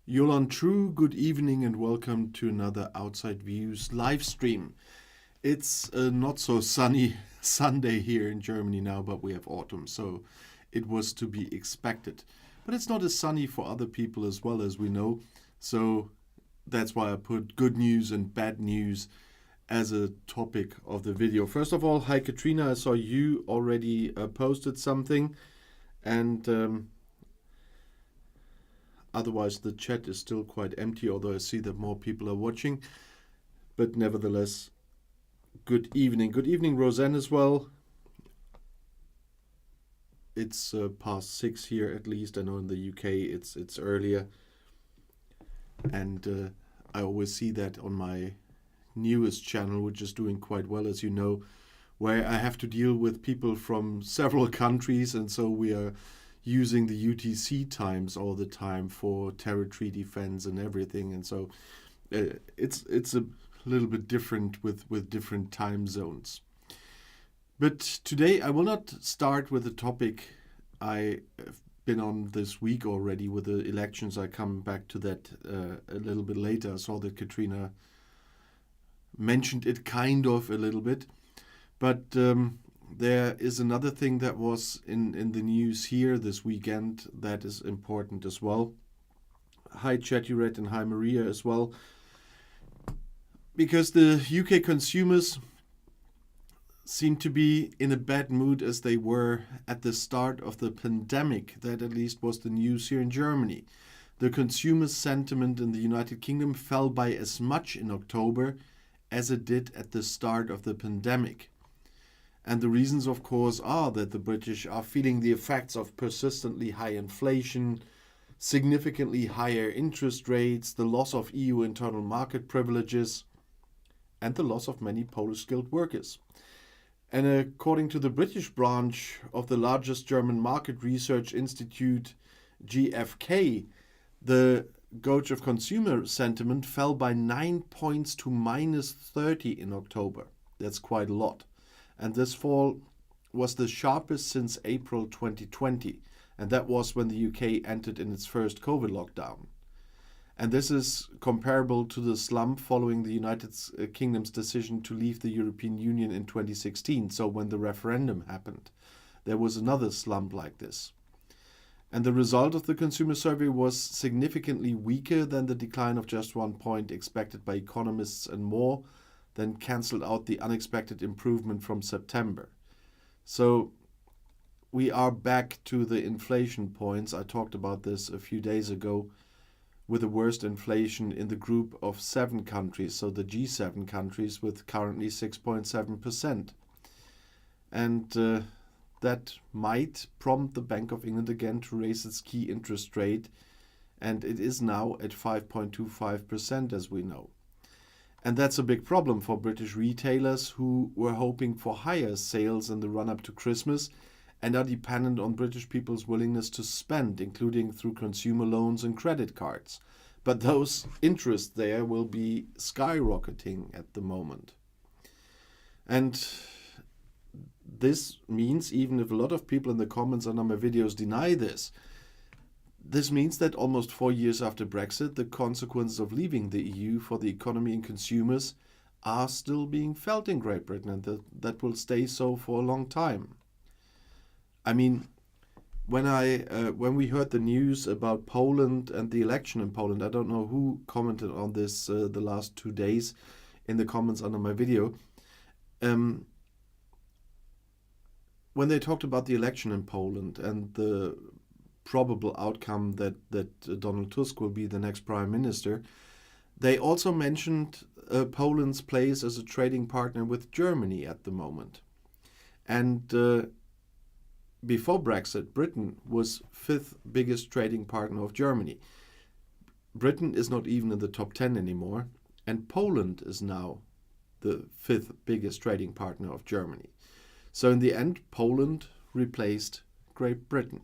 Yolan True, good evening and welcome to another Outside Views live stream. It's a not so sunny Sunday here in Germany now, but we have autumn, so it was to be expected. But it's not as sunny for other people as well, as we know, so that's why I put good news and bad news as a topic of the video. First of all, hi Katrina, I saw you already posted something, and otherwise the chat is still quite empty, although I see that more people are watching. But nevertheless, good evening. Good evening, Roseanne, as well. It's past 6 here at least. I know in the UK it's earlier. And I always see that on my newest channel, which is doing quite well, as you know, where I have to deal with people from several countries, and so we are using the UTC times all the time for territory defense and everything, and so it's a little bit different with different time zones. But today I will not start with a topic I have been on this week already with the elections. I come back to that a little bit later. I saw that Katrina mentioned it kind of a little bit, but there is another thing that was in the news here this weekend that is important as well. Hi Chaturet and hi Maria as well. Because the UK consumers seem to be in a bad mood as they were at the start of the pandemic. That at least was the news here in Germany. The consumer sentiment in the United Kingdom fell by as much in October as it did at the start of the pandemic. And the reasons, of course, are that the British are feeling the effects of persistently high inflation, significantly higher interest rates, the loss of EU internal market privileges, and the loss of many Polish skilled workers. And according to the British branch of the largest German market research institute, GfK, the gauge of consumer sentiment fell by 9 points to minus 30 in October. That's quite a lot. And this fall was the sharpest since April 2020. And that was when the UK entered in its first COVID lockdown. And this is comparable to the slump following the United Kingdom's decision to leave the European Union in 2016. So when the referendum happened, there was another slump like this. And the result of the consumer survey was significantly weaker than the decline of just 1 point expected by economists, and more than cancelled out the unexpected improvement from September. So we are back to the inflation points. I talked about this a few days ago, with the worst inflation in the group of 7 countries, so the G7 countries, with currently 6.7%. And that might prompt the Bank of England again to raise its key interest rate, and it is now at 5.25%, as we know. And that's a big problem for British retailers who were hoping for higher sales in the run-up to Christmas and are dependent on British people's willingness to spend, including through consumer loans and credit cards. But those interests there will be skyrocketing at the moment. And this means, even if a lot of people in the comments under my videos deny this, this means that almost 4 years after Brexit, the consequences of leaving the EU for the economy and consumers are still being felt in Great Britain, and that will stay so for a long time. I mean, when we heard the news about Poland and the election in Poland, I don't know who commented on this the last 2 days in the comments under my video. When they talked about the election in Poland and the probable outcome that Donald Tusk will be the next prime minister, they also mentioned Poland's place as a trading partner with Germany at the moment. And before Brexit, Britain was 5th biggest trading partner of Germany. Britain is not even in the top 10 anymore, and Poland is now the 5th biggest trading partner of Germany. So in the end, Poland replaced Great Britain.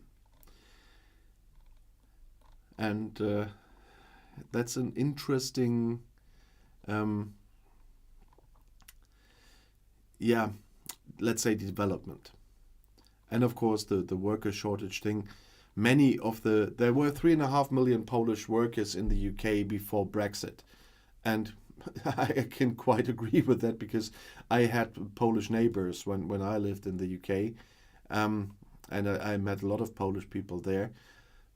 And that's an interesting, let's say, development. And of course, the worker shortage thing there were 3.5 million Polish workers in the UK before Brexit. And I can quite agree with that, because I had Polish neighbors when I lived in the UK. And I met a lot of Polish people there.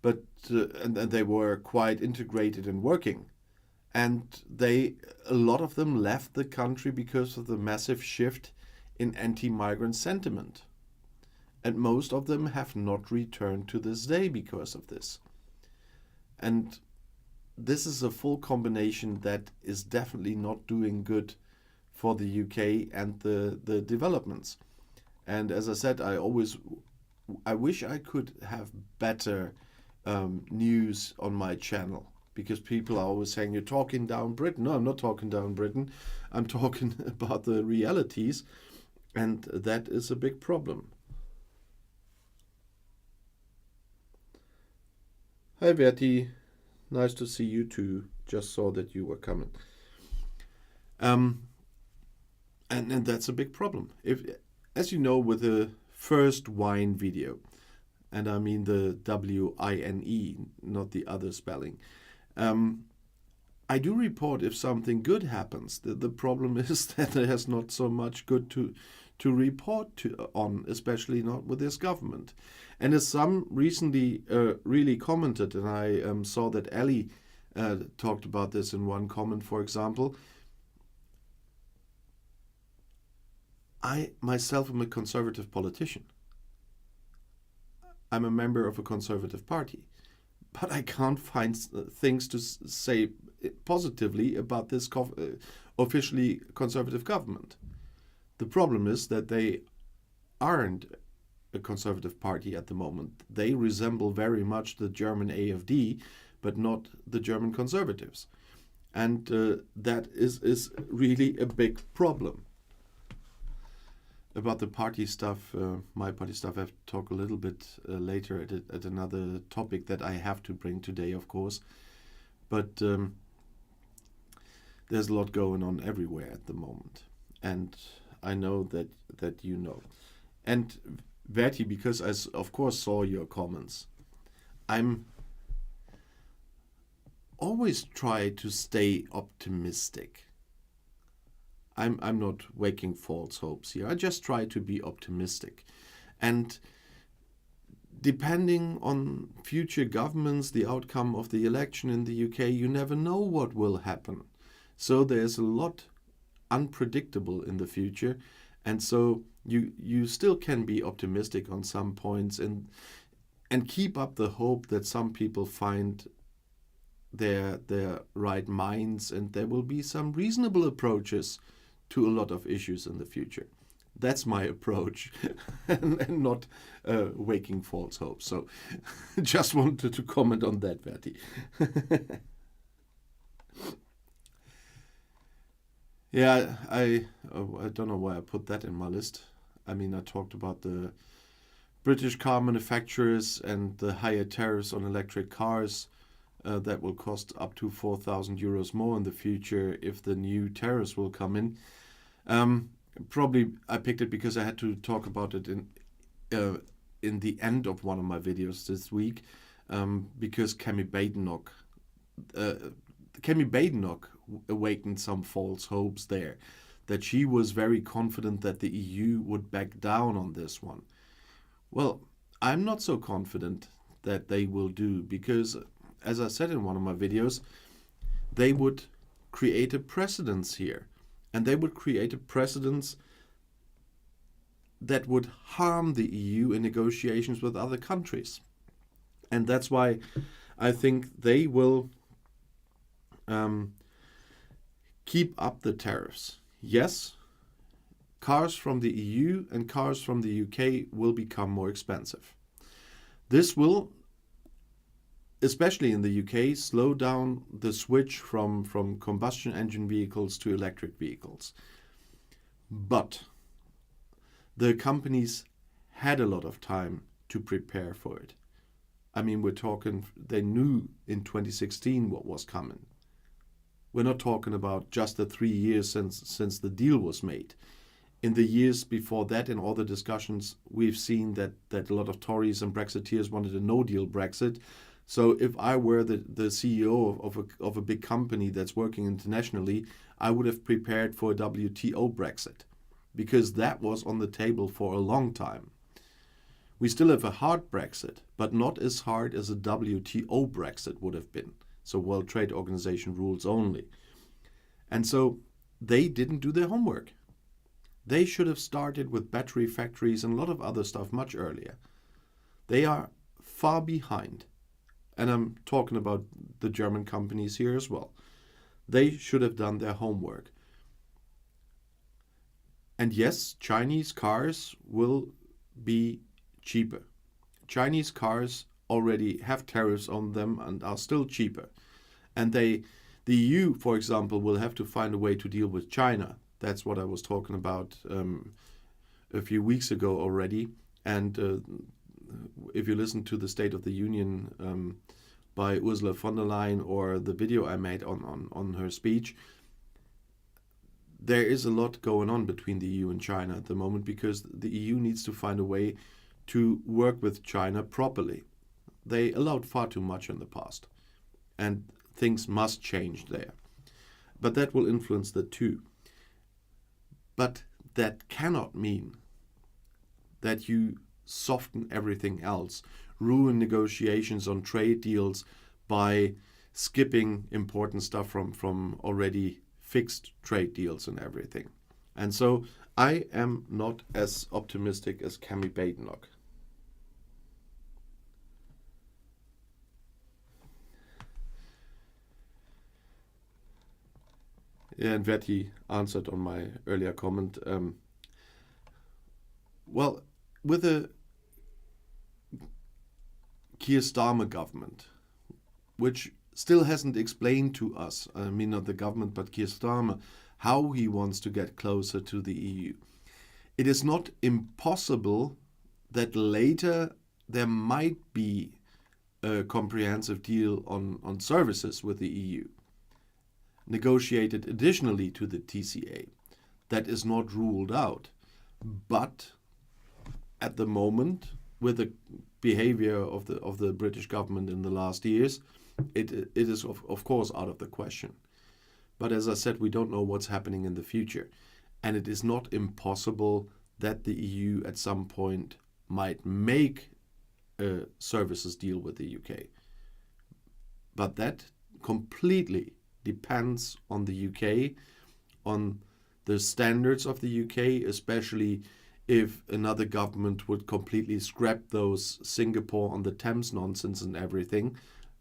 But and they were quite integrated and working. And a lot of them left the country because of the massive shift in anti-migrant sentiment. And most of them have not returned to this day because of this. And this is a full combination that is definitely not doing good for the UK and the developments. And as I said, I wish I could have better news on my channel, because people are always saying, you're talking down Britain. No, I'm not talking down Britain. I'm talking about the realities, and that is a big problem. Hi Verti, nice to see you too. Just saw that you were coming. And that's a big problem. As you know, with the first wine video, and I mean the WINE, not the other spelling, I do report if something good happens. The problem is that there's not so much good to report on, especially not with this government. And as some recently really commented, and I saw that Ellie talked about this in one comment, for example, I myself am a conservative politician. I'm a member of a conservative party, but I can't find things to say positively about this officially conservative government. The problem is that they aren't a conservative party at the moment. They resemble very much the German AfD, but not the German conservatives. And that is really a big problem. About the party stuff, my party stuff, I have to talk a little bit later at another topic that I have to bring today, of course. But there's a lot going on everywhere at the moment. And I know that you know. And Verti, because I, of course, saw your comments, I'm always try to stay optimistic. I'm not waking false hopes here. I just try to be optimistic. And depending on future governments, the outcome of the election in the UK, you never know what will happen. So there's a lot unpredictable in the future. And so you still can be optimistic on some points and keep up the hope that some people find their right minds, and there will be some reasonable approaches to a lot of issues in the future. That's my approach, and not waking false hopes. So just wanted to comment on that, Verti. Yeah, I don't know why I put that in my list. I mean, I talked about the British car manufacturers and the higher tariffs on electric cars that will cost up to 4,000 euros more in the future if the new tariffs will come in. Probably I picked it because I had to talk about it in the end of one of my videos this week, because Kemi Badenoch awakened some false hopes there, that she was very confident that the EU would back down on this one. Well, I'm not so confident that they will do, because, as I said in one of my videos, they would create a precedence here. And they would create a precedence that would harm the EU in negotiations with other countries. And that's why I think they will keep up the tariffs. Yes, cars from the EU and cars from the UK will become more expensive. This will, especially in the UK, slow down the switch from combustion engine vehicles to electric vehicles. But the companies had a lot of time to prepare for it. I mean, we're talking, they knew in 2016 what was coming. We're not talking about just the 3 years since the deal was made. in the years before that, in all the discussions, we've seen that a lot of Tories and Brexiteers wanted a no-deal Brexit. So if I were the CEO of a big company that's working internationally, I would have prepared for a WTO Brexit, because that was on the table for a long time. We still have a hard Brexit, but not as hard as a WTO Brexit would have been. So World Trade Organization rules only. And so they didn't do their homework. They should have started with battery factories and a lot of other stuff much earlier. They are far behind. And I'm talking about the German companies here as well. They should have done their homework. And yes, Chinese cars will be cheaper. Chinese cars already have tariffs on them and are still cheaper. And the EU, for example, will have to find a way to deal with China. That's what I was talking about a few weeks ago already. And if you listen to the State of the Union by Ursula von der Leyen, or the video I made on her speech, there is a lot going on between the EU and China at the moment, because the EU needs to find a way to work with China properly. They allowed far too much in the past, and things must change there. But that will influence the two. But that cannot mean that you soften everything else, ruin negotiations on trade deals by skipping important stuff from already fixed trade deals and everything. And so I am not as optimistic as Cami Badenoch. Yeah, and Verti answered on my earlier comment. Well, with the Keir Starmer government, which still hasn't explained to us, I mean not the government but Keir Starmer, how he wants to get closer to the EU. It is not impossible that later there might be a comprehensive deal on services with the EU, negotiated additionally to the TCA. That is not ruled out. But at the moment, with the behavior of the British government in the last years, it is of course out of the question. But as I said, we don't know what's happening in the future. And it is not impossible that the EU at some point might make a services deal with the UK. But that completely depends on the UK, on the standards of the UK, especially if another government would completely scrap those Singapore on the Thames nonsense and everything.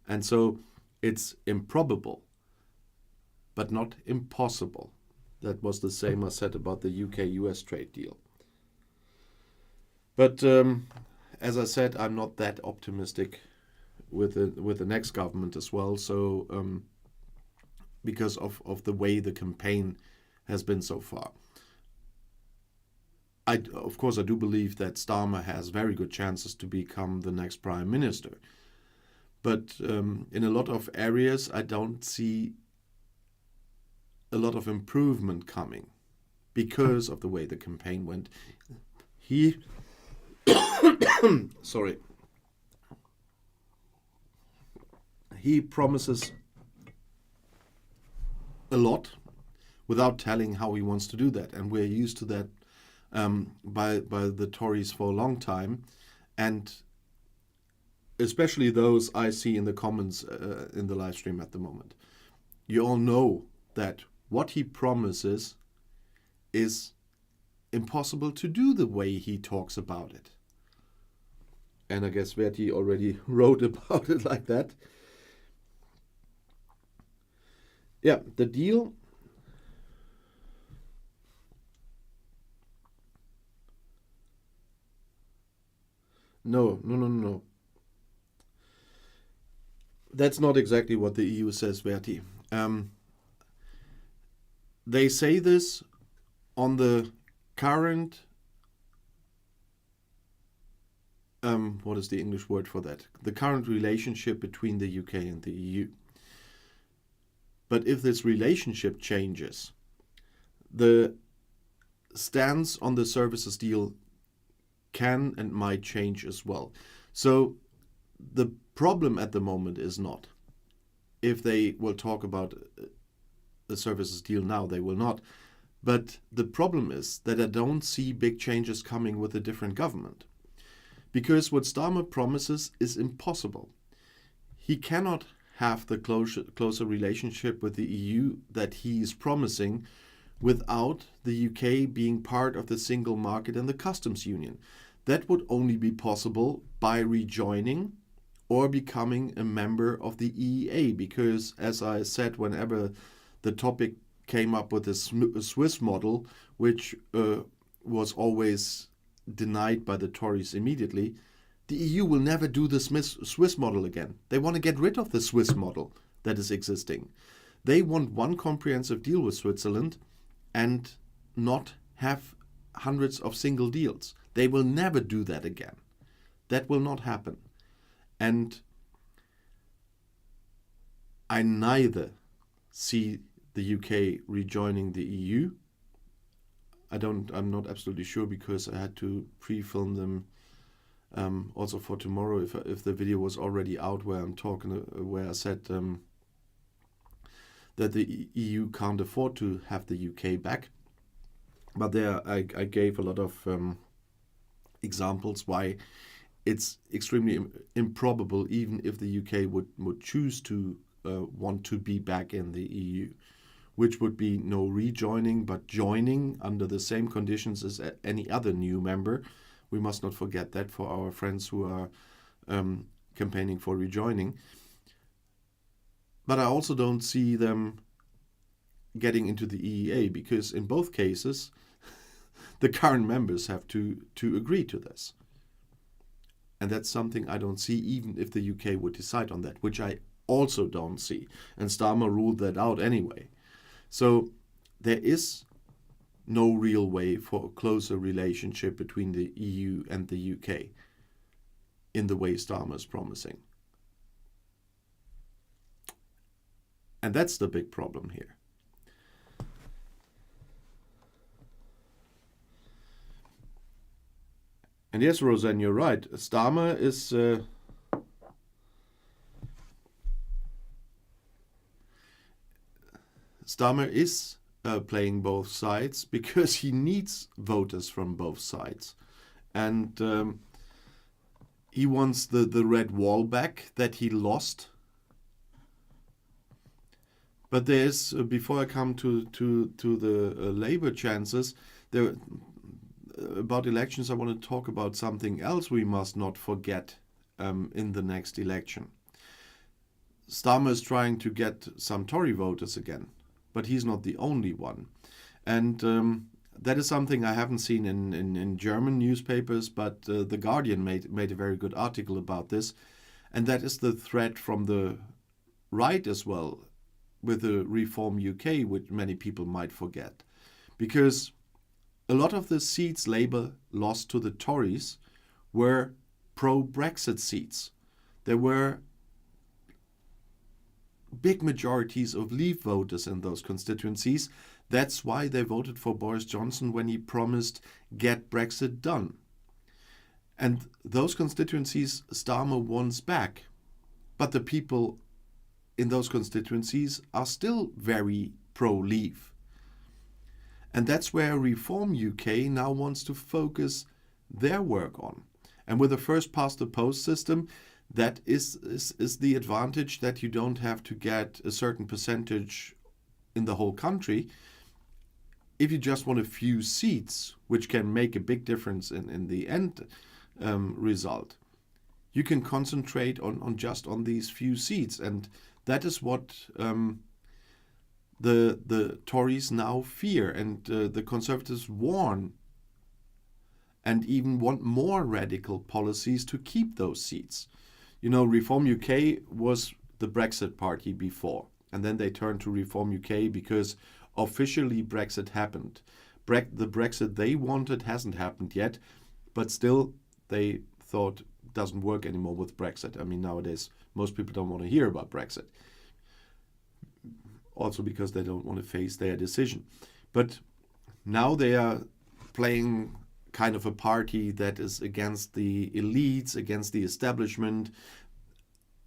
And so it's improbable, but not impossible. That was the same I said about the UK-US trade deal. But as I said, I'm not that optimistic with the next government as well. So because of the way the campaign has been so far. Of course, I do believe that Starmer has very good chances to become the next prime minister. But in a lot of areas, I don't see a lot of improvement coming because of the way the campaign went. He promises a lot without telling how he wants to do that. And we're used to that by the Tories for a long time. And especially those I see in the comments in the live stream at the moment. You all know that what he promises is impossible to do the way he talks about it. And I guess Verti already wrote about it like that. Yeah, the deal. No. That's not exactly what the EU says, Verti. They say this on the current, what is the English word for that? The current relationship between the UK and the EU. But if this relationship changes, the stance on the services deal can and might change as well. So the problem at the moment is not if they will talk about the services deal now, they will not. But the problem is that I don't see big changes coming with a different government. Because what Starmer promises is impossible. He cannot have the closer relationship with the EU that he is promising without the UK being part of the single market and the customs union. That would only be possible by rejoining or becoming a member of the EEA, because, as I said, whenever the topic came up with the Swiss model, which was always denied by the Tories immediately, the EU will never do the Swiss model again. They want to get rid of the Swiss model that is existing. They want one comprehensive deal with Switzerland and not have hundreds of single deals. They will never do that again. That will not happen. And I neither see the UK rejoining the EU. I'm not absolutely sure, because I had to pre-film them also for tomorrow. If the video was already out where where I said that the EU can't afford to have the UK back. But there I gave a lot of examples why it's extremely improbable, even if the UK would choose to want to be back in the EU, which would be no rejoining, but joining under the same conditions as any other new member. We must not forget that for our friends who are campaigning for rejoining. But I also don't see them getting into the EEA, because in both cases, the current members have to agree to this. And that's something I don't see, even if the UK would decide on that, which I also don't see. And Starmer ruled that out anyway. So there is no real way for a closer relationship between the EU and the UK in the way Starmer is promising. And that's the big problem here. And yes, Roseanne, you're right. Starmer is playing both sides, because he needs voters from both sides. And he wants the red wall back that he lost. But there's, before I come to the Labour chances, about elections, I want to talk about something else we must not forget in the next election. Starmer is trying to get some Tory voters again, but he's not the only one. And that is something I haven't seen in German newspapers, but The Guardian made a very good article about this. And that is the threat from the right as well, with the Reform UK, which many people might forget. Because a lot of the seats Labour lost to the Tories were pro-Brexit seats. There were big majorities of Leave voters in those constituencies. That's why they voted for Boris Johnson when he promised get Brexit done. And those constituencies Starmer wants back. But the people in those constituencies are still very pro-Leave. And that's where Reform UK now wants to focus their work on. And with the first past the post system, that is the advantage, that you don't have to get a certain percentage in the whole country. If you just want a few seats, which can make a big difference in the end result, you can concentrate on these few seats. And that is what the Tories now fear, and the Conservatives warn and even want more radical policies to keep those seats. You know, Reform UK was the Brexit party before, and then they turned to Reform UK because officially Brexit happened. The Brexit they wanted hasn't happened yet, but still they thought it doesn't work anymore with Brexit. I mean, nowadays most people don't want to hear about Brexit. Also because they don't want to face their decision. But now they are playing kind of a party that is against the elites, against the establishment,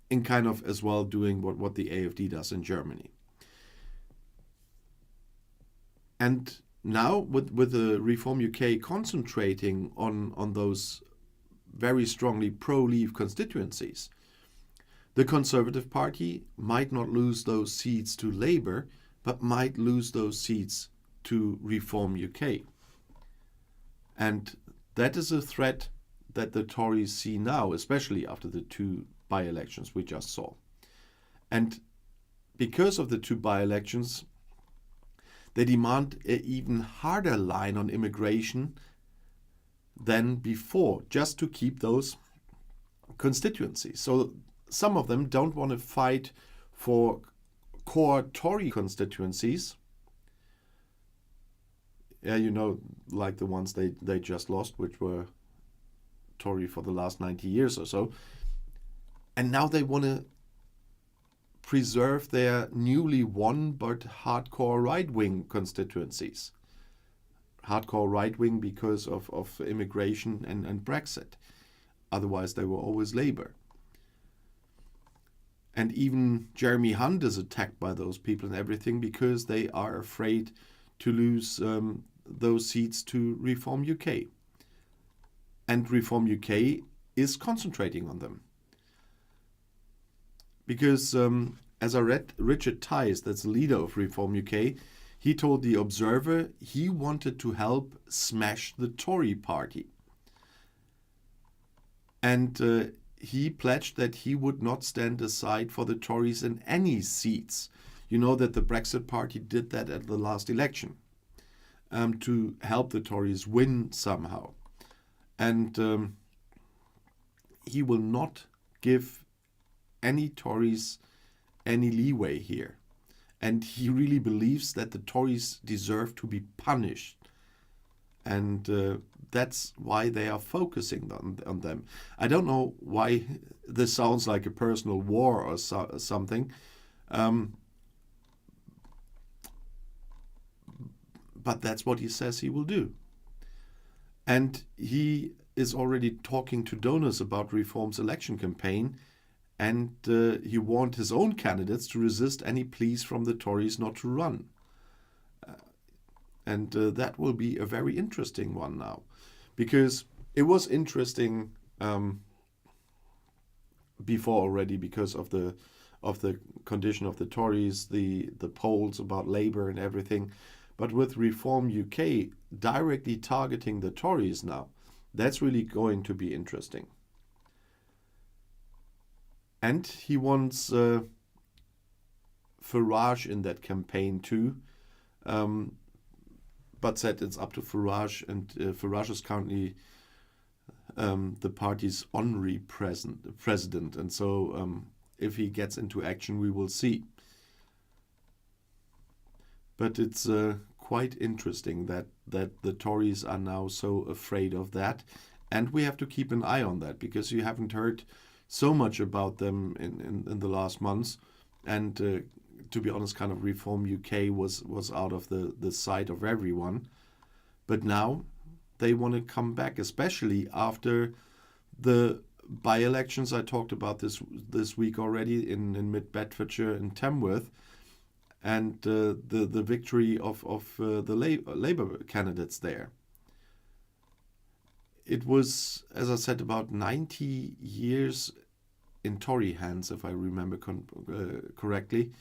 and kind of as well doing what the AfD does in Germany. And now with the Reform UK concentrating on those very strongly pro-Leave constituencies, the Conservative Party might not lose those seats to Labour, but might lose those seats to Reform UK. And that is a threat that the Tories see now, especially after the two by-elections we just saw. And because of the two by-elections, they demand an even harder line on immigration than before, just to keep those constituencies. So some of them don't want to fight for core Tory constituencies. Yeah, like the ones they just lost, which were Tory for the last 90 years or so. And now they want to preserve their newly won but hardcore right-wing constituencies. Hardcore right-wing because of immigration and Brexit. Otherwise, they were always Labour. And even Jeremy Hunt is attacked by those people and everything because they are afraid to lose those seats to Reform UK. And Reform UK is concentrating on them. Because as I read, Richard Tice, that's the leader of Reform UK, he told The Observer he wanted to help smash the Tory party. And he pledged that he would not stand aside for the Tories in any seats. You know that the Brexit party did that at the last election to help the Tories win somehow. And he will not give any Tories any leeway here. And he really believes that the Tories deserve to be punished. And that's why they are focusing on them. I don't know why this sounds like a personal war or something. But that's what he says he will do. And he is already talking to donors about Reform's election campaign. And he warned his own candidates to resist any pleas from the Tories not to run. And that will be a very interesting one now. Because it was interesting before already because of the condition of the Tories, the polls about Labour and everything. But with Reform UK directly targeting the Tories now, that's really going to be interesting. And he wants Farage in that campaign too, but said it's up to Farage, and Farage is currently the party's honorary president, and so if he gets into action, we will see. But it's quite interesting that the Tories are now so afraid of that, and we have to keep an eye on that because you haven't heard so much about them in the last months, and to be honest, kind of Reform UK was out of the sight of everyone. But now they want to come back, especially after the by-elections I talked about this week already in Mid Bedfordshire and Tamworth, and the victory of the Labour candidates there. It was, as I said, about 90 years in Tory hands, if I remember correctly,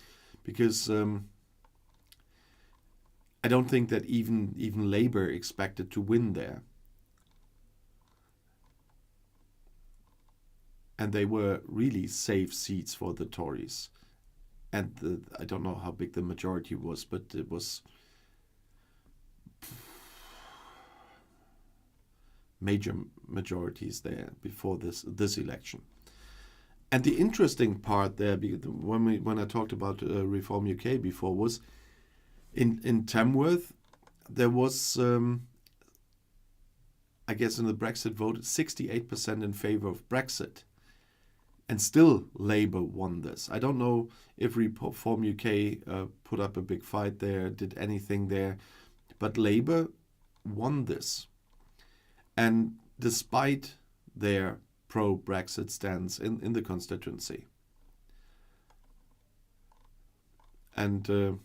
because I don't think that even Labour expected to win there. And they were really safe seats for the Tories. And I don't know how big the majority was, but it was major majorities there before this election. And the interesting part there, when I talked about Reform UK before, was in Tamworth, there was, I guess in the Brexit vote, 68% in favour of Brexit. And still Labour won this. I don't know if Reform UK put up a big fight there, did anything there. But Labour won this. And despite their pro-Brexit stance in the constituency. And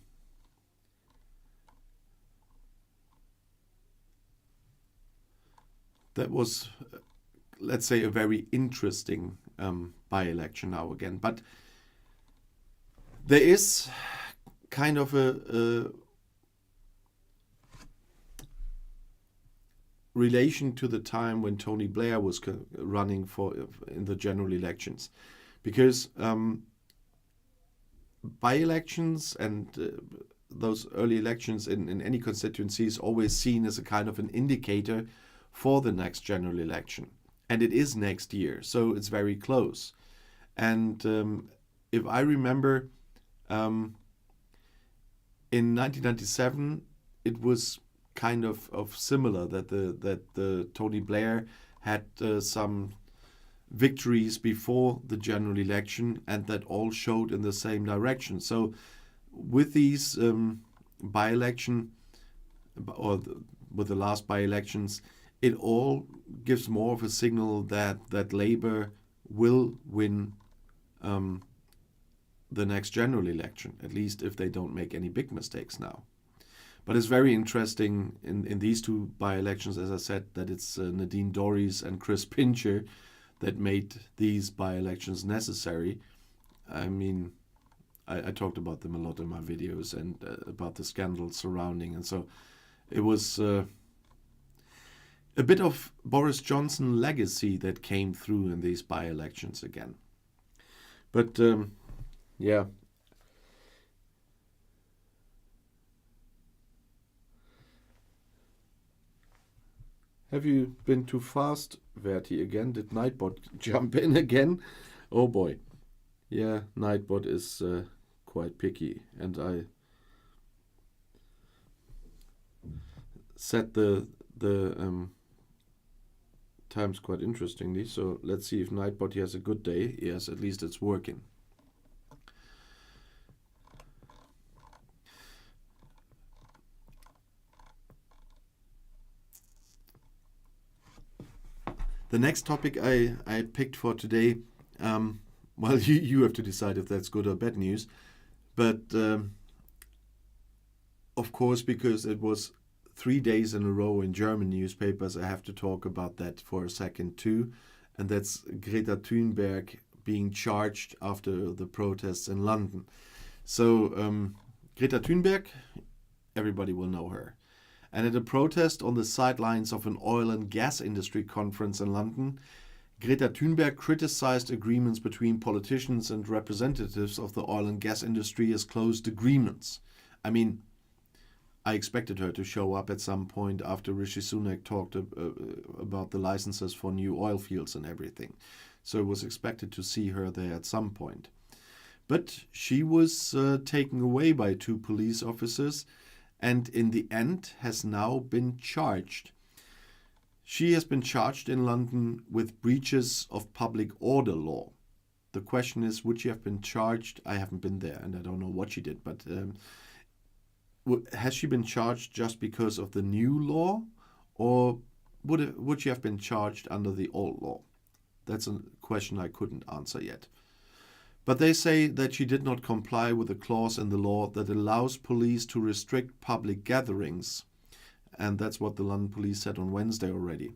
that was, let's say, a very interesting by-election now again. But there is kind of a relation to the time when Tony Blair was running in the general elections, because by-elections and those early elections in any constituency is always seen as a kind of an indicator for the next general election, and it is next year, so it's very close. And if I remember, in 1997 it was kind of similar, that the Tony Blair had some victories before the general election, and that all showed in the same direction. So with these by-election, or with the last by-elections, it all gives more of a signal that Labour will win the next general election, at least if they don't make any big mistakes now. But it's very interesting in these two by-elections, as I said, that it's Nadine Dorries and Chris Pincher that made these by-elections necessary. I mean, I talked about them a lot in my videos, and about the scandals surrounding. And so it was a bit of Boris Johnson legacy that came through in these by-elections again. But yeah. Have you been too fast, Verti, again? Did Nightbot jump in again? Oh boy. Yeah, Nightbot is quite picky, and I set the times quite interestingly. So let's see if Nightbot has a good day. Yes, at least it's working. The next topic I picked for today, well, you have to decide if that's good or bad news. But of course, because it was 3 days in a row in German newspapers, I have to talk about that for a second too. And that's Greta Thunberg being charged after the protests in London. So Greta Thunberg, everybody will know her. And at a protest on the sidelines of an oil and gas industry conference in London, Greta Thunberg criticized agreements between politicians and representatives of the oil and gas industry as closed agreements. I mean, I expected her to show up at some point after Rishi Sunak talked about the licenses for new oil fields and everything. So it was expected to see her there at some point. But she was taken away by 2 police officers, and in the end has now been charged. She has been charged in London with breaches of public order law. The question is, would she have been charged? I haven't been there, and I don't know what she did, but has she been charged just because of the new law, or would she have been charged under the old law? That's a question I couldn't answer yet. But they say that she did not comply with a clause in the law that allows police to restrict public gatherings. And that's what the London police said on Wednesday already.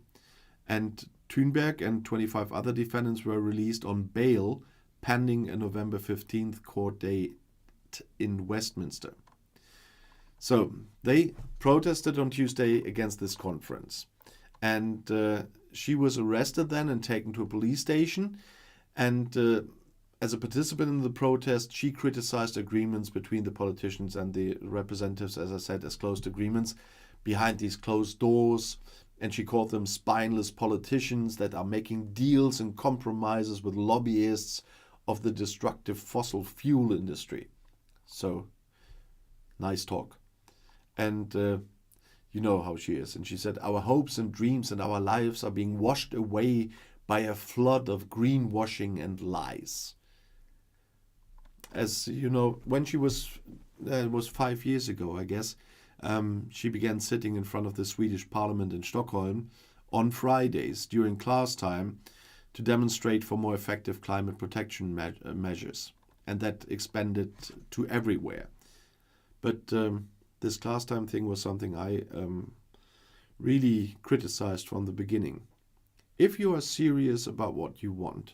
And Thunberg and 25 other defendants were released on bail pending a November 15th court date in Westminster. So they protested on Tuesday against this conference. And she was arrested then and taken to a police station. And as a participant in the protest, she criticized agreements between the politicians and the representatives, as I said, as closed agreements behind these closed doors. And she called them spineless politicians that are making deals and compromises with lobbyists of the destructive fossil fuel industry. So, nice talk. And you know how she is. And she said, our hopes and dreams and our lives are being washed away by a flood of greenwashing and lies. As you know, when she was, it was 5 years ago, I guess, She began sitting in front of the Swedish Parliament in Stockholm on Fridays during class time to demonstrate for more effective climate protection measures. And that expanded to everywhere. But this class time thing was something I really criticized from the beginning. If you are serious about what you want,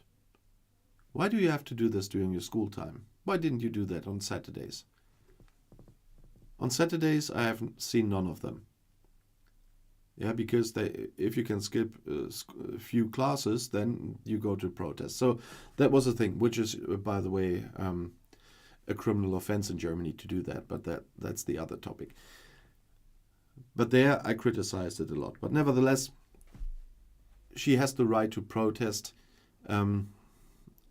why do you have to do this during your school time? Why didn't you do that on Saturdays? On Saturdays, I haven't seen none of them. Yeah, because if you can skip a few classes, then you go to protest. So that was a thing, which is, by the way, a criminal offense in Germany to do that. But that's the other topic. But there, I criticized it a lot. But nevertheless, she has the right to protest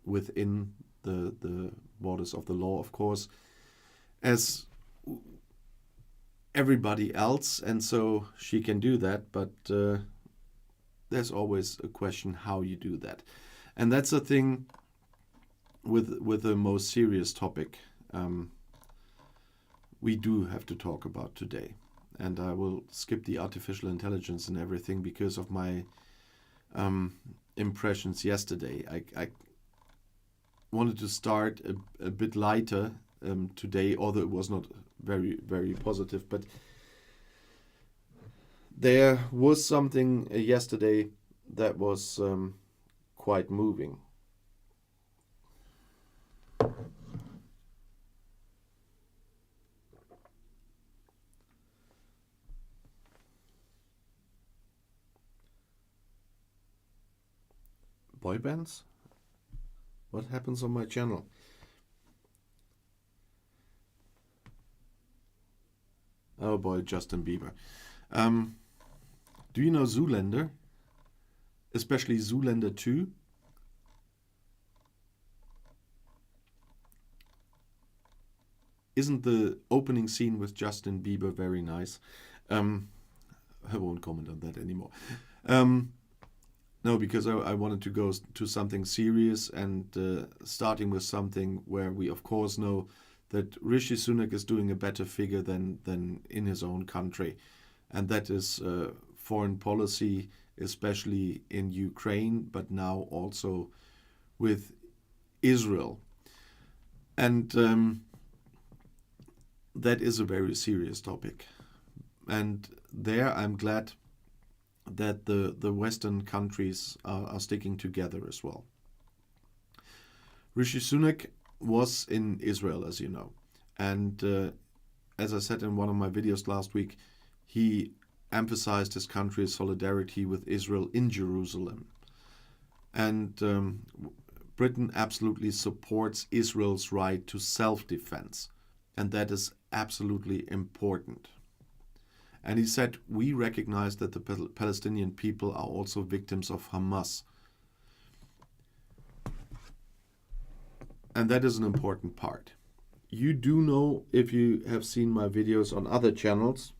within the borders of the law, of course, as everybody else, and so she can do that, but there's always a question how you do that. And that's the thing with the most serious topic we do have to talk about today. And I will skip the artificial intelligence and everything because of my impressions yesterday. I wanted to start a bit lighter today, although it was not very, very positive. But there was something yesterday that was quite moving. Boy bands? What happens on my channel? Oh boy, Justin Bieber. Do you know Zoolander? Especially Zoolander 2? Isn't the opening scene with Justin Bieber very nice? I won't comment on that anymore. No, because I wanted to go to something serious, and starting with something where we of course know that Rishi Sunak is doing a better figure than in his own country. And that is foreign policy, especially in Ukraine, but now also with Israel. And that is a very serious topic. And there I'm glad that the Western countries are sticking together as well. Rishi Sunak was in Israel, as you know. And as I said in one of my videos last week, he emphasized his country's solidarity with Israel in Jerusalem. And Britain absolutely supports Israel's right to self-defense. And that is absolutely important. And he said, we recognize that the Palestinian people are also victims of Hamas. And that is an important part. You do know, if you have seen my videos on other channels,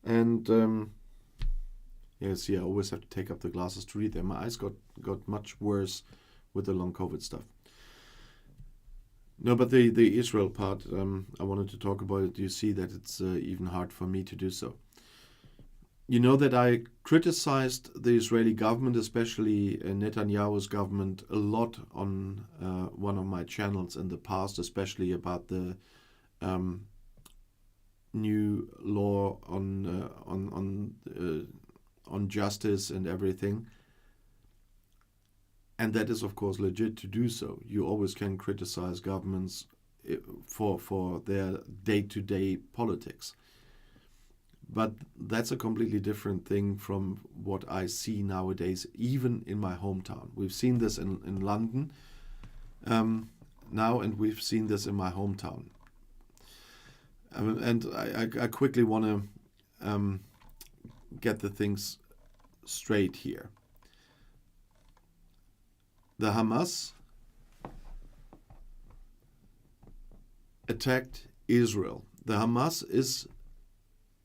and yeah, see, I always have to take up the glasses to read them. My eyes got much worse with the long COVID stuff. No, but the Israel part, I wanted to talk about it. You see that it's even hard for me to do so. You know that I criticized the Israeli government, especially Netanyahu's government, a lot on one of my channels in the past, especially about the new law on justice and everything. And that is, of course, legit to do so. You always can criticize governments for their day-to-day politics. But that's a completely different thing from what I see nowadays, even in my hometown. We've seen this in London now, and we've seen this in my hometown. And I quickly want to get the things straight here. The Hamas attacked Israel. The Hamas is,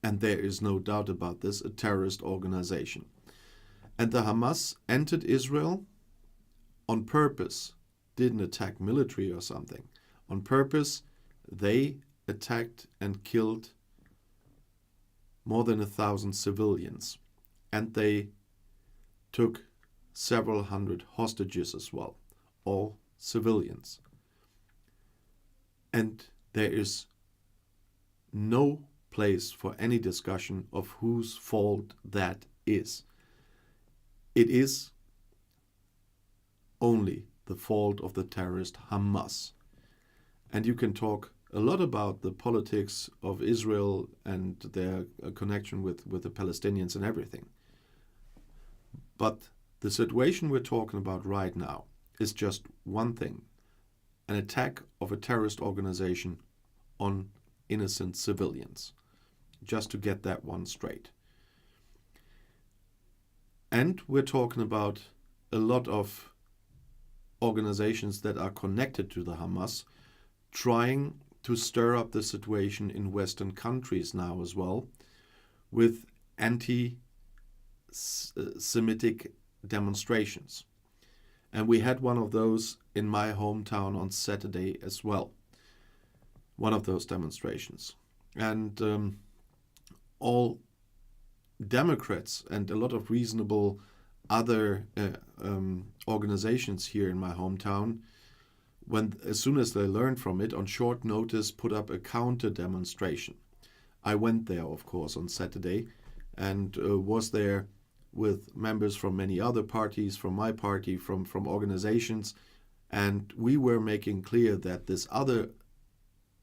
and there is no doubt about this, a terrorist organization. And the Hamas entered Israel on purpose didn't attack military or something. On purpose, they attacked and killed more than 1,000 civilians. And they took several hundred hostages as well, all civilians. And there is no place for any discussion of whose fault that is. It is only the fault of the terrorist Hamas. And you can talk a lot about the politics of Israel and their connection with the Palestinians and everything. But the situation we're talking about right now is just one thing: an attack of a terrorist organization on innocent civilians. Just to get that one straight. And we're talking about a lot of organizations that are connected to the Hamas trying to stir up the situation in Western countries now as well with anti-Semitic demonstrations. And we had one of those in my hometown on Saturday as well. One of those demonstrations. And all Democrats and a lot of reasonable other organizations here in my hometown, as soon as they learned from it, on short notice put up a counter demonstration. I went there, of course, on Saturday and was there with members from many other parties, from my party, from organizations, and we were making clear that this other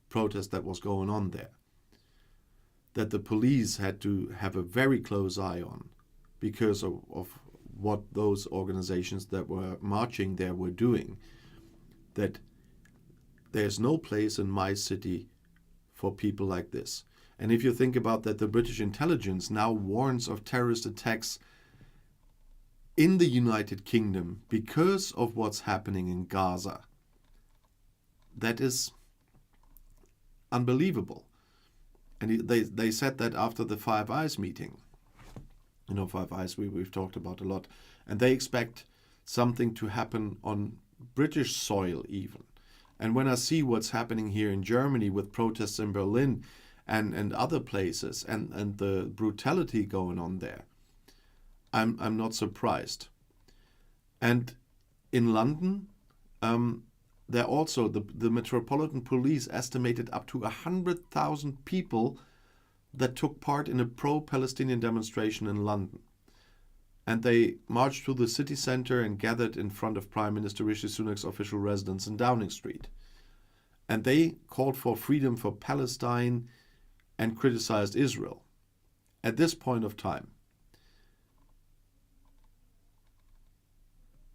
protest that was going on there, that the police had to have a very close eye on because of what those organizations that were marching there were doing, that there's no place in my city for people like this. And if you think about that, the British intelligence now warns of terrorist attacks in the United Kingdom because of what's happening in Gaza. That is unbelievable. And they said that after the Five Eyes meeting. You know, Five Eyes we've talked about a lot. And they expect something to happen on British soil even. And when I see what's happening here in Germany with protests in Berlin and other places and the brutality going on there, I'm not surprised. And in London, there also, the Metropolitan Police estimated up to 100,000 people that took part in a pro-Palestinian demonstration in London. And they marched through the city centre and gathered in front of Prime Minister Rishi Sunak's official residence in Downing Street. And they called for freedom for Palestine and criticized Israel. At this point of time,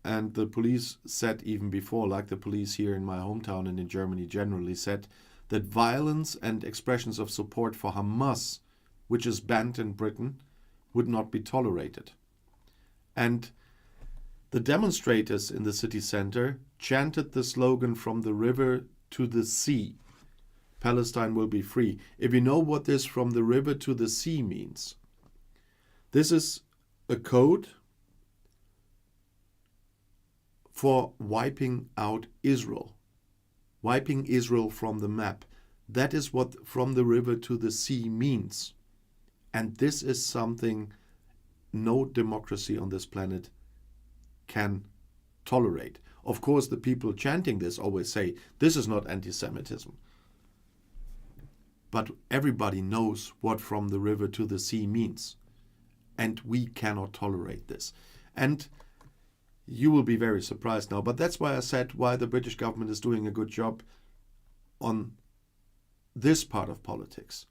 and the police said even before, like the police here in my hometown and in Germany generally said, that violence and expressions of support for Hamas, which is banned in Britain, would not be tolerated. And the demonstrators in the city centre chanted the slogan "From the river to the sea, Palestine will be free." If you know what this "from the river to the sea" means, this is a code for wiping out Israel, wiping Israel from the map. That is what "from the river to the sea" means. And this is something no democracy on this planet can tolerate. Of course, the people chanting this always say, this is not anti-Semitism. But everybody knows what "from the river to the sea" means. And we cannot tolerate this. And you will be very surprised now, but that's why I said why the British government is doing a good job on this part of politics.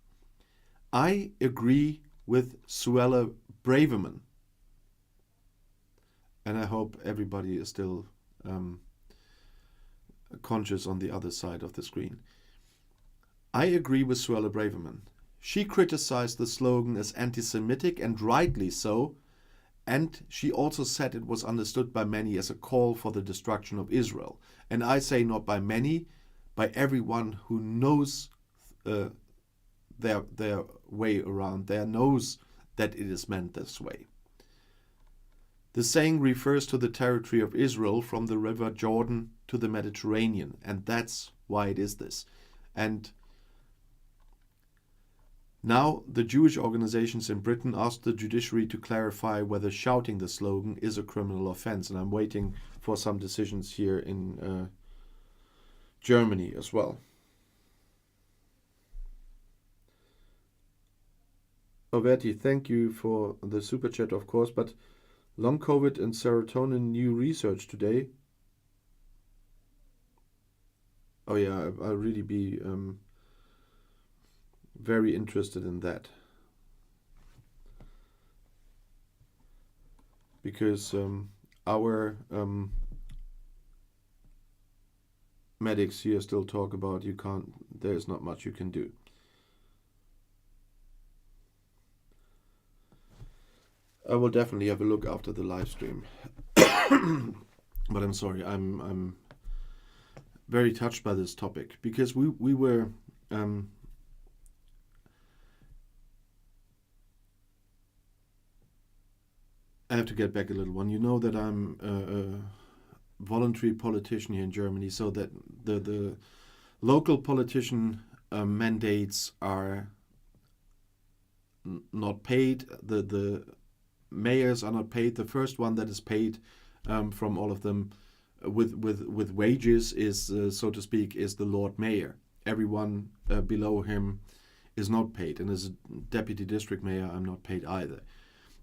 I agree with Suella Braverman, and I hope everybody is still conscious on the other side of the screen. I agree with Suella Braverman. She criticized the slogan as anti-Semitic, and rightly so. And she also said it was understood by many as a call for the destruction of Israel. And I say not by many, by everyone who knows their way around there, knows that it is meant this way. The saying refers to the territory of Israel from the river Jordan to the Mediterranean, and that's why it is this. And now the Jewish organizations in Britain asked the judiciary to clarify whether shouting the slogan is a criminal offense, and I'm waiting for some decisions here in Germany as well. Overti, thank you for the super chat, of course, but long COVID and serotonin, new research today. Oh yeah, I'll really be very interested in that. Because our medics here still talk about there's not much you can do. I will definitely have a look after the live stream. But I'm sorry, I'm very touched by this topic because we were I have to get back a little one. You know that I'm a voluntary politician here in Germany, so that the local politician mandates are not paid. The mayors are not paid. The first one that is paid from all of them with wages is, so to speak, is the Lord Mayor. Everyone below him is not paid, and as a deputy district mayor, I'm not paid either.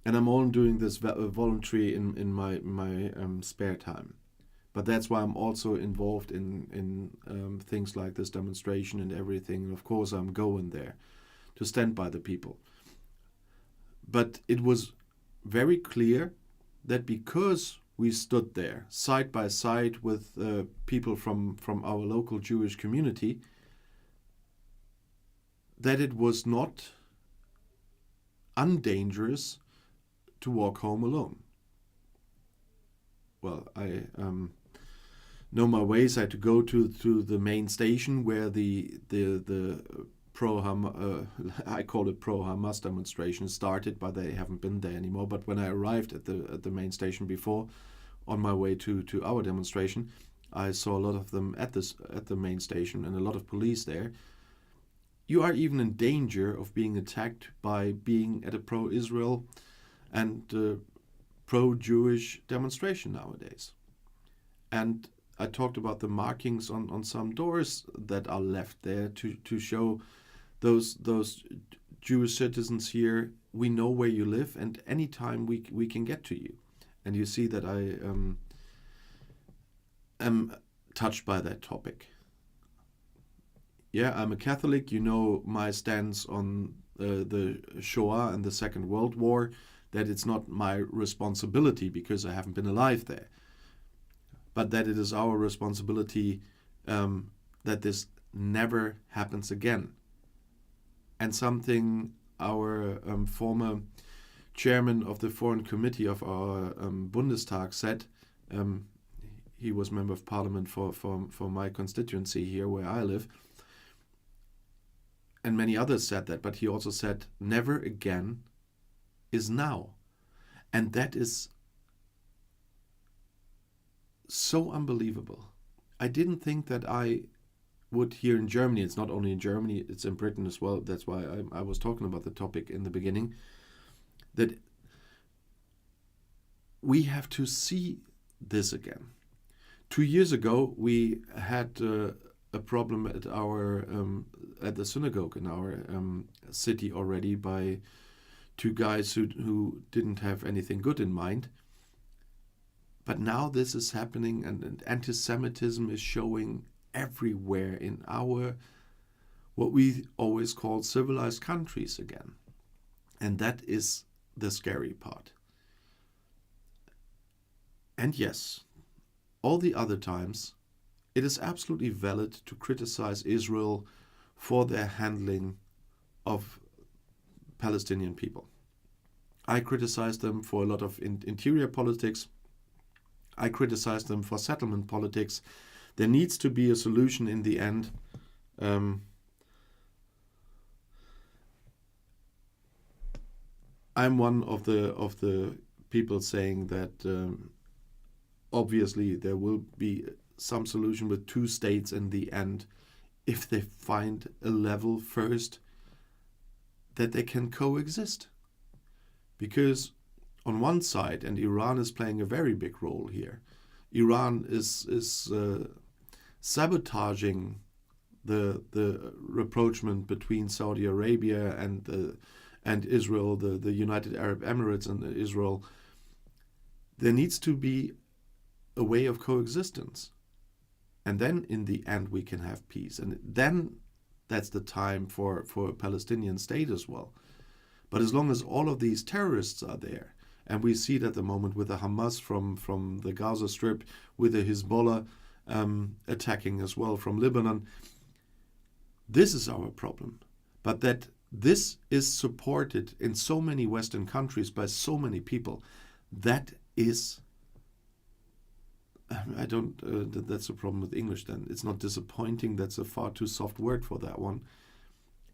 And I'm only doing this voluntary in my spare time. But that's why I'm also involved in things like this demonstration and everything. And of course, I'm going there to stand by the people. But it was very clear that because we stood there side by side with people from our local Jewish community, that it was not undangerous to walk home alone. Well, I know my ways. I had to go to the main station where the I call it pro-Hamas demonstration started, but they haven't been there anymore. But when I arrived at the main station before, on my way to our demonstration, I saw a lot of them at the main station and a lot of police there. You are even in danger of being attacked by being at a pro-Israel and pro-Jewish demonstration nowadays. And I talked about the markings on some doors that are left there to show those Jewish citizens here, we know where you live, and anytime we can get to you. And you see that I am touched by that topic. Yeah, I'm a Catholic. You know my stance on the Shoah and the Second World War, that it's not my responsibility because I haven't been alive there, but that it is our responsibility that this never happens again. And something our former chairman of the Foreign Committee of our Bundestag said, he was member of parliament for my constituency here where I live, and many others said that, but he also said, never again is now. And that is so unbelievable. I didn't think that I would here in Germany, it's not only in Germany, it's in Britain as well. That's why I was talking about the topic in the beginning, that we have to see this again. 2 years ago, we had a problem at our at the synagogue in our city already by two guys who didn't have anything good in mind. But now this is happening, and anti-Semitism is showing everywhere in our, what we always call civilized countries again. And that is the scary part. And yes, all the other times, it is absolutely valid to criticize Israel for their handling of Palestinian people. I criticize them for a lot of interior politics. I criticize them for settlement politics. There needs to be a solution in the end. I'm one of the people saying that obviously there will be some solution with two states in the end if they find a level first that they can coexist. Because on one side, and Iran is playing a very big role here, Iran is sabotaging the rapprochement between Saudi Arabia and Israel, the United Arab Emirates and Israel. There needs to be a way of coexistence. And then in the end we can have peace. And then that's the time for a Palestinian state as well. But as long as all of these terrorists are there, and we see it at the moment with the Hamas from the Gaza Strip, with the Hezbollah attacking as well from Lebanon, this is our problem. But that this is supported in so many Western countries by so many people, that is, I don't, that's a problem with English then. It's not disappointing. That's a far too soft word for that one.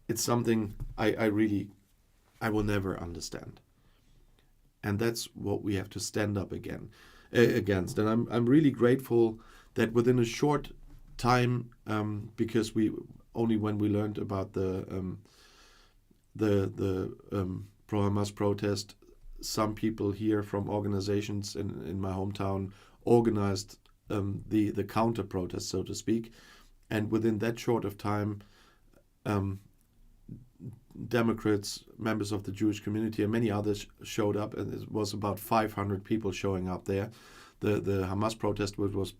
It's something I will never understand. And that's what we have to stand up against. And I'm really grateful that within a short time, because we only when we learned about the pro-Hamas protest, some people here from organizations in my hometown organized the counter protest, so to speak, and within that short of time, Democrats, members of the Jewish community, and many others showed up, and it was about 500 people showing up there. The Hamas protest, which was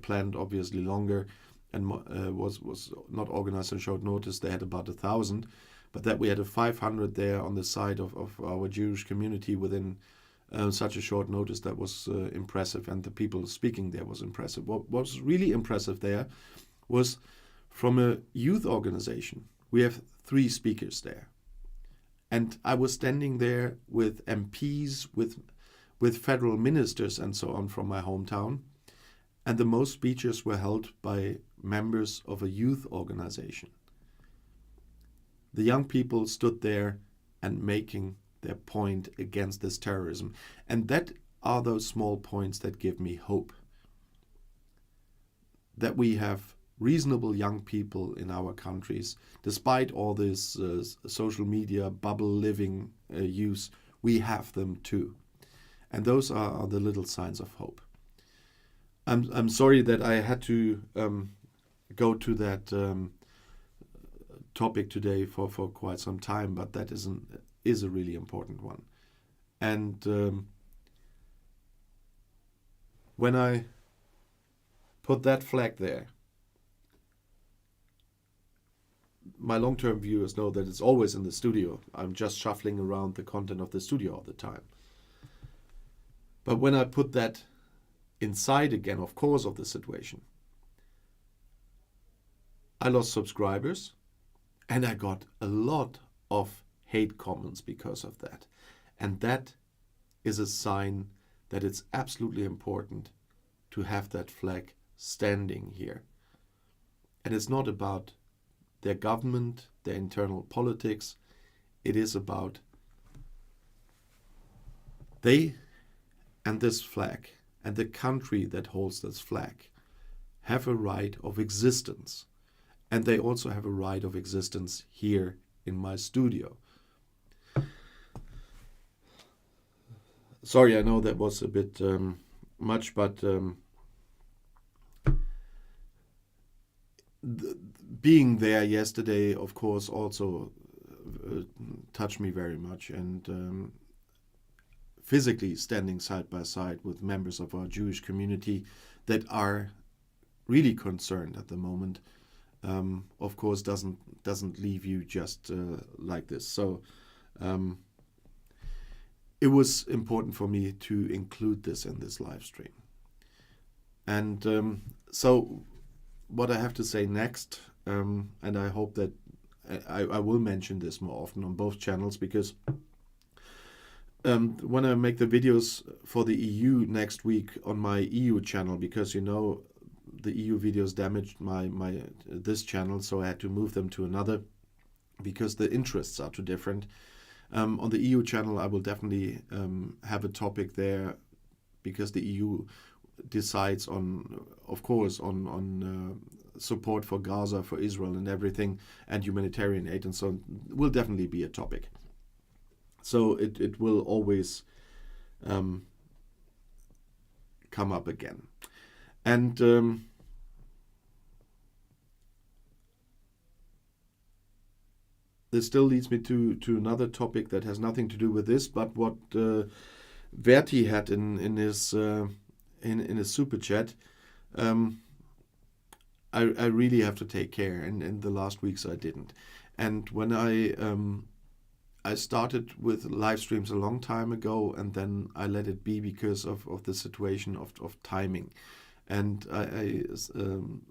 planned obviously longer and was not organized and showed notice, they had about 1,000, but that we had a 500 there on the side of our Jewish community within such a short notice, that was impressive, and the people speaking there was impressive. What was really impressive there was from a youth organization. We have 3 speakers there, and I was standing there with MPs, with federal ministers and so on from my hometown, and the most speeches were held by members of a youth organization. The young people stood there and making their point against this terrorism. And that are those small points that give me hope. That we have reasonable young people in our countries, despite all this social media bubble living use, we have them too. And those are the little signs of hope. I'm sorry that I had to go to that topic today for quite some time, but that is a really important one. And when I put that flag there, my long-term viewers know that it's always in the studio. I'm just shuffling around the content of the studio all the time. But when I put that inside again, of course, of the situation, I lost subscribers and I got a lot of hate comments because of that. And that is a sign that it's absolutely important to have that flag standing here. And it's not about their government, their internal politics. It is about they and this flag and the country that holds this flag have a right of existence. And they also have a right of existence here in my studio. Sorry, I know that was a bit much, but being there yesterday, of course, also touched me very much. And physically standing side by side with members of our Jewish community that are really concerned at the moment, of course, doesn't leave you just like this. So it was important for me to include this in this live stream. And so what I have to say next, and I hope that I will mention this more often on both channels, because when I make the videos for the EU next week on my EU channel, because you know the EU videos damaged my this channel, so I had to move them to another because the interests are too different. On the EU channel, I will definitely have a topic there, because the EU decides on, of course, on support for Gaza, for Israel and everything, and humanitarian aid and so on, will definitely be a topic. So it will always come up again. And this still leads me to another topic that has nothing to do with this, but what Verti had in his super chat. I really have to take care, and in the last weeks I didn't. And when I started with live streams a long time ago, and then I let it be because of the situation of timing. And I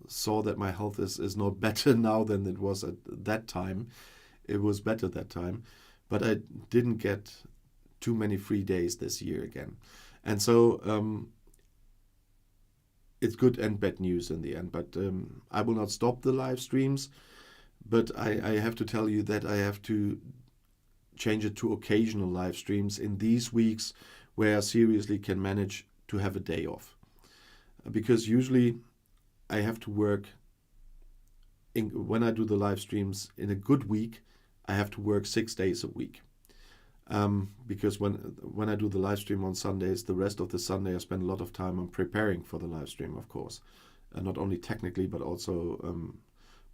saw that my health is not better now than it was at that time. It was better that time, but I didn't get too many free days this year again. And so it's good and bad news in the end. But I will not stop the live streams, but I have to tell you that I have to change it to occasional live streams in these weeks where I seriously can manage to have a day off. Because usually I have to work, when I do the live streams in a good week, I have to work 6 days a week. Because when I do the live stream on Sundays, the rest of the Sunday I spend a lot of time on preparing for the live stream, of course. Not only technically, but also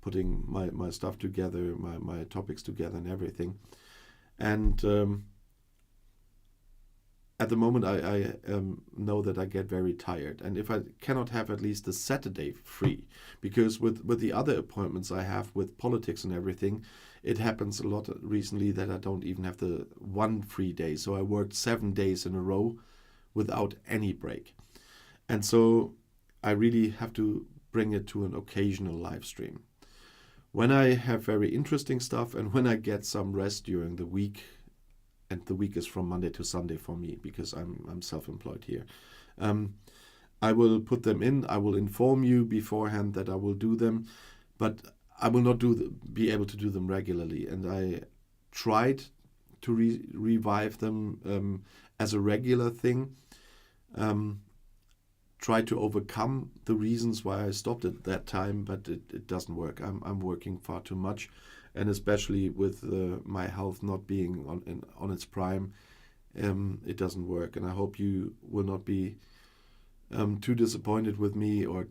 putting my stuff together, my topics together and everything. And at the moment I know that I get very tired. And if I cannot have at least a Saturday free, because with the other appointments I have with politics and everything, it happens a lot recently that I don't even have the one free day. So I worked 7 days in a row without any break. And so I really have to bring it to an occasional live stream. When I have very interesting stuff and when I get some rest during the week, and the week is from Monday to Sunday for me because I'm self-employed here, I will put them in. I will inform you beforehand that I will do them, but I will not be able to do them regularly. And I tried to revive them as a regular thing. Try to overcome the reasons why I stopped at that time, but it doesn't work. I'm working far too much, and especially with my health not being on its prime, it doesn't work. And I hope you will not be too disappointed with me or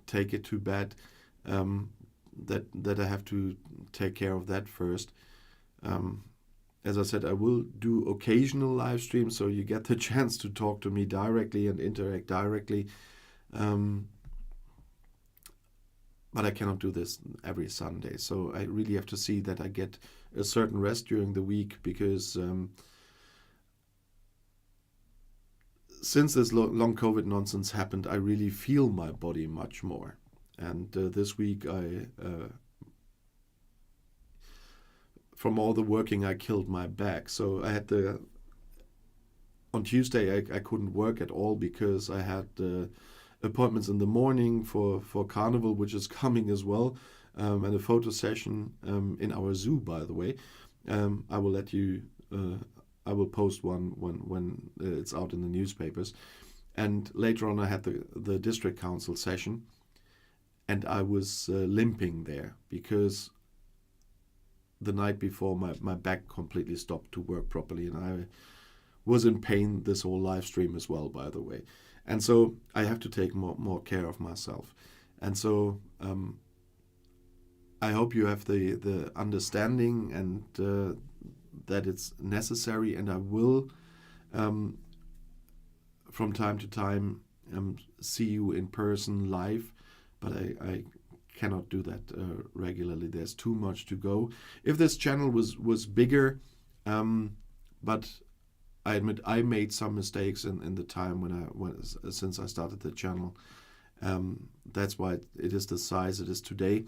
take it too bad that I have to take care of that first. As I said, I will do occasional live streams, so you get the chance to talk to me directly and interact directly. But I cannot do this every Sunday. So I really have to see that I get a certain rest during the week, because since this long COVID nonsense happened, I really feel my body much more. And this week from all the working, I killed my back. So I had on Tuesday, I couldn't work at all because I had appointments in the morning for Carnival, which is coming as well, and a photo session in our zoo, by the way. I will let you, I will post one when it's out in the newspapers. And later on, I had the district council session, and I was limping there because the night before my back completely stopped to work properly, and I was in pain this whole live stream as well, by the way. And so I have to take more care of myself. And so I hope you have the understanding and that it's necessary, and I will from time to time see you in person live, but I cannot do that regularly. There's too much to go. If this channel was bigger, but I admit I made some mistakes in the time since I started the channel. That's why it is the size it is today.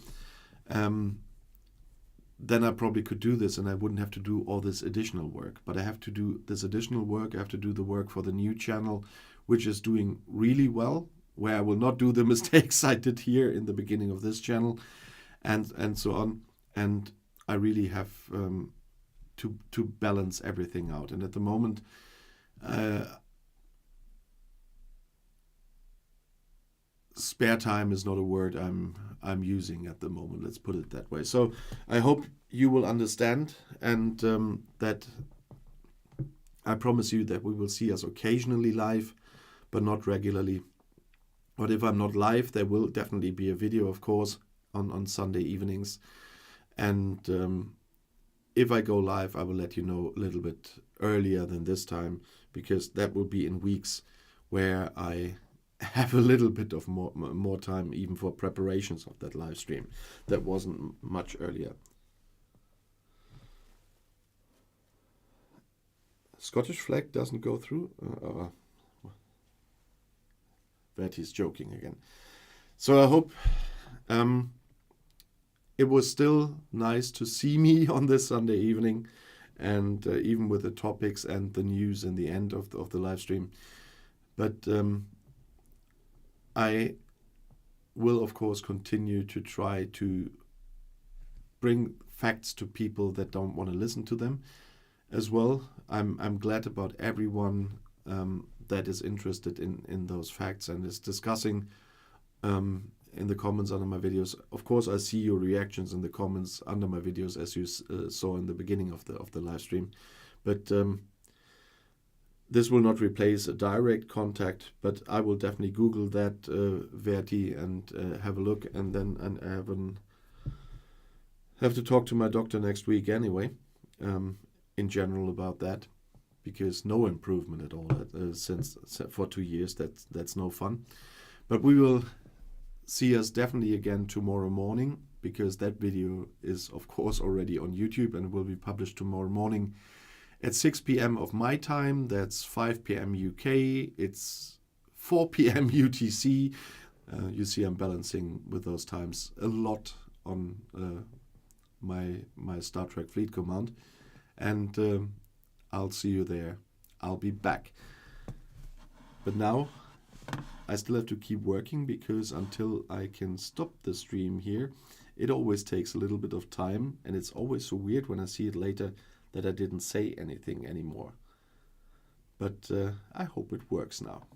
Then I probably could do this and I wouldn't have to do all this additional work. But I have to do this additional work. I have to do the work for the new channel, which is doing really well, where I will not do the mistakes I did here in the beginning of this channel, and so on. And I really have to balance everything out. And at the moment, spare time is not a word I'm using at the moment. Let's put it that way. So I hope you will understand, and that I promise you that we will see us occasionally live, but not regularly. But if I'm not live, there will definitely be a video, of course, on Sunday evenings. And if I go live, I will let you know a little bit earlier than this time, because that will be in weeks where I have a little bit of more time even for preparations of that live stream. That wasn't much earlier. Scottish flag doesn't go through. Verti's joking again. So I hope it was still nice to see me on this Sunday evening, and even with the topics and the news in the end of the live stream. But I will, of course, continue to try to bring facts to people that don't want to listen to them as well. I'm glad about everyone that is interested in those facts and is discussing in the comments under my videos. Of course, I see your reactions in the comments under my videos, as you saw in the beginning of the live stream. But this will not replace a direct contact, but I will definitely Google that, Verti, and have a look, and then have to talk to my doctor next week anyway, in general about that, because no improvement at all since for 2 years. That's no fun. But we will see us definitely again tomorrow morning, because that video is, of course, already on YouTube and will be published tomorrow morning at 6 p.m. of my time. That's 5 p.m. UK. It's 4 p.m. UTC. You see, I'm balancing with those times a lot on my Star Trek Fleet Command. And I'll see you there. I'll be back. But now I still have to keep working, because until I can stop the stream here, it always takes a little bit of time. And it's always so weird when I see it later that I didn't say anything anymore. But I hope it works now.